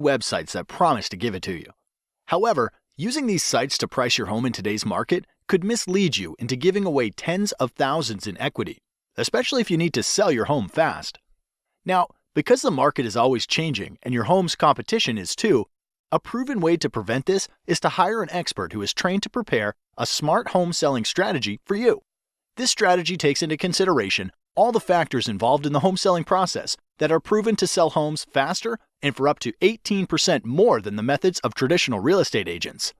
websites that promise to give it to you. However, using these sites to price your home in today's market could mislead you into giving away tens of thousands in equity, especially if you need to sell your home fast. Now, because the market is always changing and your home's competition is too, a proven way to prevent this is to hire an expert who is trained to prepare a smart home selling strategy for you. This strategy takes into consideration all the factors involved in the home selling process that are proven to sell homes faster and for up to 18% more than the methods of traditional real estate agents.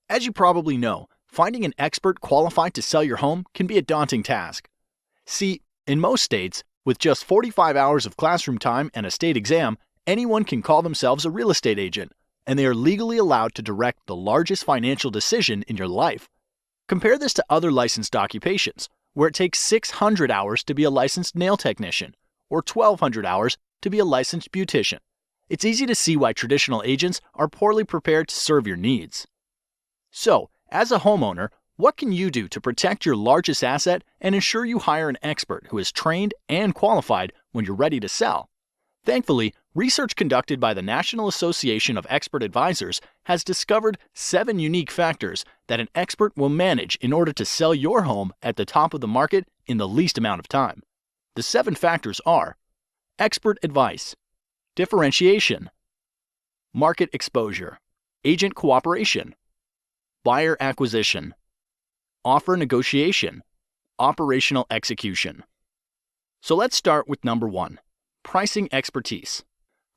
As you probably know, finding an expert qualified to sell your home can be a daunting task. See, in most states, with just 45 hours of classroom time and a state exam, anyone can call themselves a real estate agent, and they are legally allowed to direct the largest financial decision in your life. Compare this to other licensed occupations, where it takes 600 hours to be a licensed nail technician, or 1,200 hours to be a licensed beautician. It's easy to see why traditional agents are poorly prepared to serve your needs. So, as a homeowner, what can you do to protect your largest asset and ensure you hire an expert who is trained and qualified when you're ready to sell? Thankfully, research conducted by the National Association of Expert Advisors has discovered 7 unique factors that an expert will manage in order to sell your home at the top of the market in the least amount of time. The 7 factors are: expert advice, differentiation, market exposure, agent cooperation, buyer acquisition, offer negotiation, operational execution. So let's start with number 1, pricing expertise.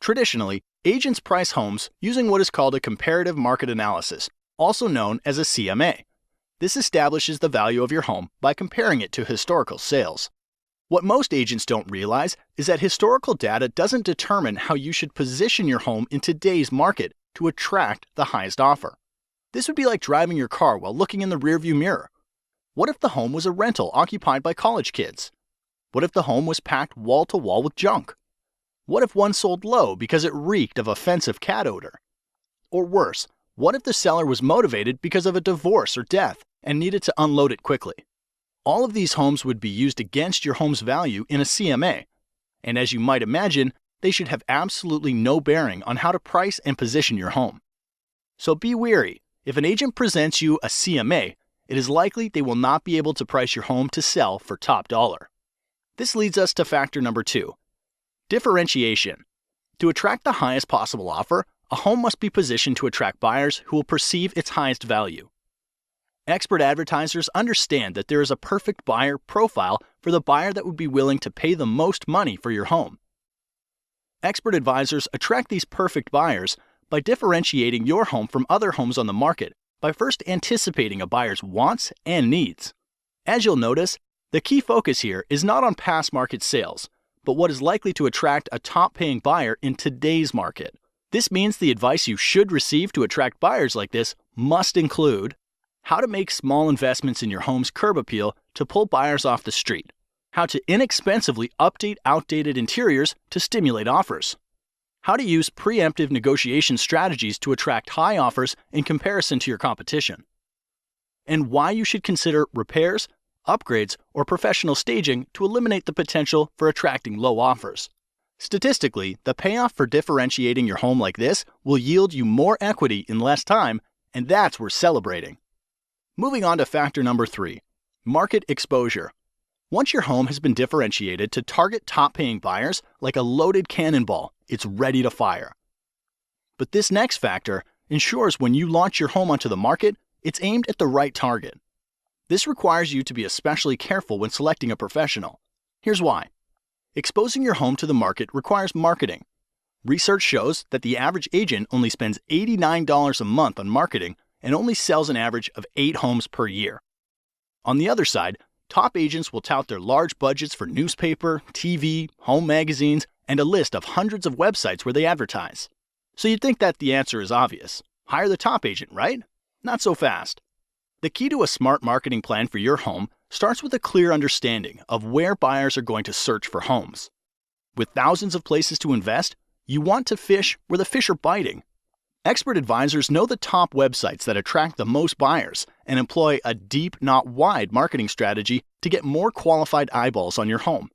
Traditionally, agents price homes using what is called a comparative market analysis, also known as a CMA. This establishes the value of your home by comparing it to historical sales. What most agents don't realize is that historical data doesn't determine how you should position your home in today's market to attract the highest offer. This would be like driving your car while looking in the rearview mirror. What if the home was a rental occupied by college kids? What if the home was packed wall to wall with junk? What if one sold low because it reeked of offensive cat odor? Or worse, what if the seller was motivated because of a divorce or death and needed to unload it quickly? All of these homes would be used against your home's value in a CMA, and as you might imagine, they should have absolutely no bearing on how to price and position your home. So be wary. If an agent presents you a CMA, it is likely they will not be able to price your home to sell for top dollar. This leads us to factor number 2, differentiation. To attract the highest possible offer, a home must be positioned to attract buyers who will perceive its highest value. Expert advertisers understand that there is a perfect buyer profile for the buyer that would be willing to pay the most money for your home. Expert advisors attract these perfect buyers by differentiating your home from other homes on the market by first anticipating a buyer's wants and needs. As you'll notice, the key focus here is not on past market sales, but what is likely to attract a top-paying buyer in today's market. This means the advice you should receive to attract buyers like this must include how to make small investments in your home's curb appeal to pull buyers off the street, how to inexpensively update outdated interiors to stimulate offers, how to use preemptive negotiation strategies to attract high offers in comparison to your competition, and why you should consider repairs, upgrades, or professional staging to eliminate the potential for attracting low offers. Statistically, the payoff for differentiating your home like this will yield you more equity in less time, and that's worth celebrating. Moving on to factor number 3, market exposure. Once your home has been differentiated to target top-paying buyers like a loaded cannonball, it's ready to fire. But this next factor ensures when you launch your home onto the market, it's aimed at the right target. This requires you to be especially careful when selecting a professional. Here's why. Exposing your home to the market requires marketing. Research shows that the average agent only spends $89 a month on marketing and only sells an average of 8 homes per year. On the other side, top agents will tout their large budgets for newspaper, TV, home magazines, and a list of hundreds of websites where they advertise. So you'd think that the answer is obvious. Hire the top agent, right? Not so fast. The key to a smart marketing plan for your home starts with a clear understanding of where buyers are going to search for homes. With thousands of places to invest, you want to fish where the fish are biting. Expert advisors know the top websites that attract the most buyers and employ a deep, not wide marketing strategy to get more qualified eyeballs on your home.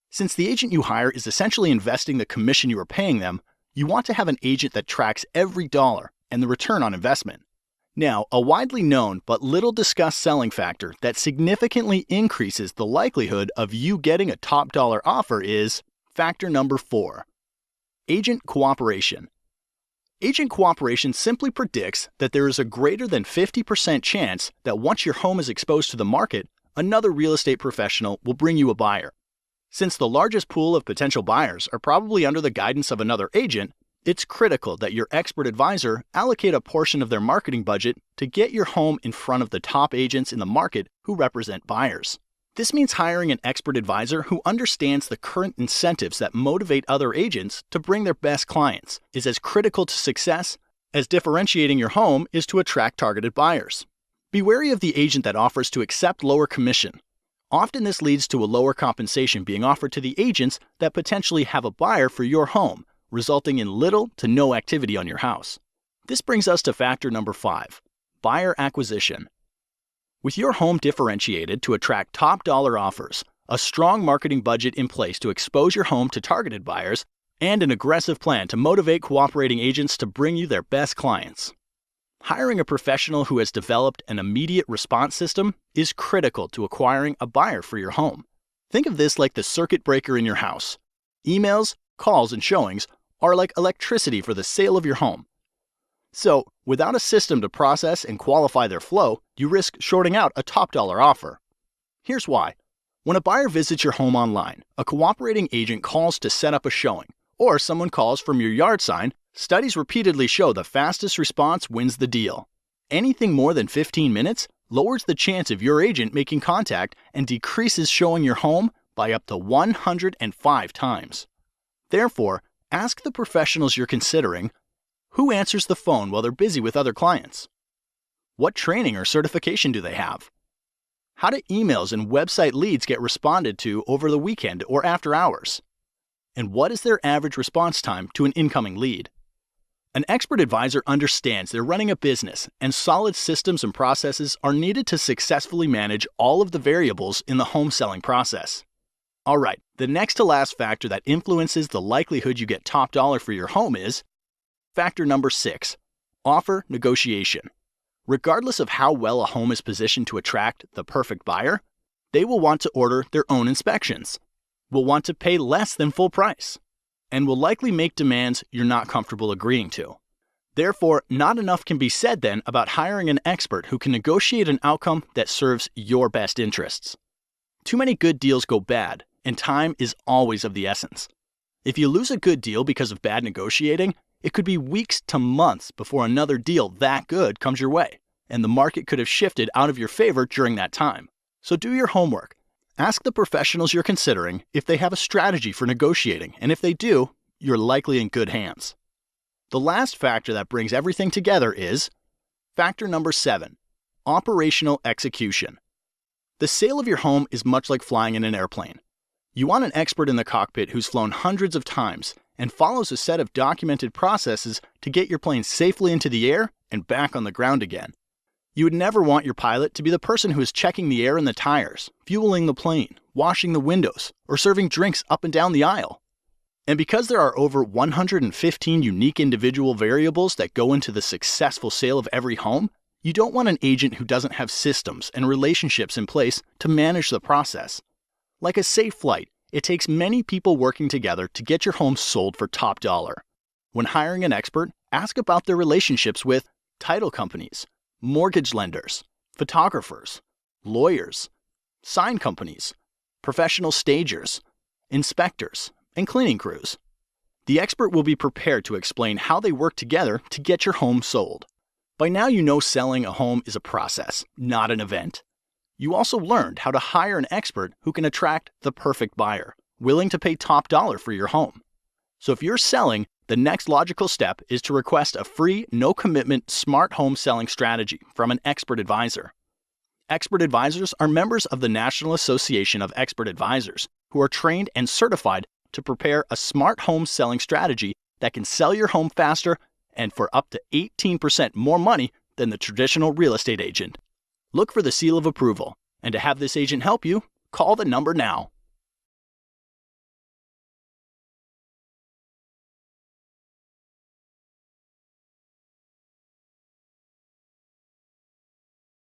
Since the agent you hire is essentially investing the commission you are paying them, You want to have an agent that tracks every dollar and the return on investment. Now, a widely known but little discussed selling factor that significantly increases the likelihood of you getting a top dollar offer is factor number 4, agent cooperation. Agent cooperation simply predicts that there is a greater than 50% chance that once your home is exposed to the market, another real estate professional will bring you a buyer. Since the largest pool of potential buyers are probably under the guidance of another agent, it's critical that your expert advisor allocate a portion of their marketing budget to get your home in front of the top agents in the market who represent buyers. This means hiring an expert advisor who understands the current incentives that motivate other agents to bring their best clients is as critical to success as differentiating your home is to attract targeted buyers. Be wary of the agent that offers to accept lower commission. Often this leads to a lower compensation being offered to the agents that potentially have a buyer for your home, resulting in little to no activity on your house. This brings us to factor number 5, buyer acquisition. With your home differentiated to attract top dollar offers, a strong marketing budget in place to expose your home to targeted buyers, and an aggressive plan to motivate cooperating agents to bring you their best clients. Hiring a professional who has developed an immediate response system is critical to acquiring a buyer for your home. Think of this like the circuit breaker in your house. Emails, calls, and showings are like electricity for the sale of your home. So, without a system to process and qualify their flow, you risk shorting out a top dollar offer. Here's why. When a buyer visits your home online, a cooperating agent calls to set up a showing, or someone calls from your yard sign. Studies repeatedly show the fastest response wins the deal. Anything more than 15 minutes lowers the chance of your agent making contact and decreases showing your home by up to 105 times. Therefore, ask the professionals you're considering, who answers the phone while they're busy with other clients? What training or certification do they have? How do emails and website leads get responded to over the weekend or after hours? And what is their average response time to an incoming lead? An expert advisor understands they're running a business, and solid systems and processes are needed to successfully manage all of the variables in the home selling process. All right, the next to last factor that influences the likelihood you get top dollar for your home is factor number 6, offer negotiation. Regardless of how well a home is positioned to attract the perfect buyer, they will want to order their own inspections, will want to pay less than full price, and will likely make demands you're not comfortable agreeing to. Therefore, not enough can be said then about hiring an expert who can negotiate an outcome that serves your best interests. Too many good deals go bad, and time is always of the essence. If you lose a good deal because of bad negotiating, it could be weeks to months before another deal that good comes your way, and the market could have shifted out of your favor during that time. So do your homework. Ask the professionals you're considering if they have a strategy for negotiating, and if they do, you're likely in good hands. The last factor that brings everything together is factor number 7, operational execution. The sale of your home is much like flying in an airplane. You want an expert in the cockpit who's flown hundreds of times and follows a set of documented processes to get your plane safely into the air and back on the ground again. You would never want your pilot to be the person who is checking the air in the tires, fueling the plane, washing the windows, or serving drinks up and down the aisle. And because there are over 115 unique individual variables that go into the successful sale of every home, you don't want an agent who doesn't have systems and relationships in place to manage the process. Like a safe flight, it takes many people working together to get your home sold for top dollar. When hiring an expert, ask about their relationships with title companies, mortgage lenders, photographers, lawyers, sign companies, professional stagers, inspectors, and cleaning crews. The expert will be prepared to explain how they work together to get your home sold. By now you know selling a home is a process, not an event. You also learned how to hire an expert who can attract the perfect buyer, willing to pay top dollar for your home. So if you're selling, the next logical step is to request a free, no-commitment smart home selling strategy from an expert advisor. Expert advisors are members of the National Association of Expert Advisors who are trained and certified to prepare a smart home selling strategy that can sell your home faster and for up to 18% more money than the traditional real estate agent. Look for the seal of approval, and to have this agent help you, call the number now.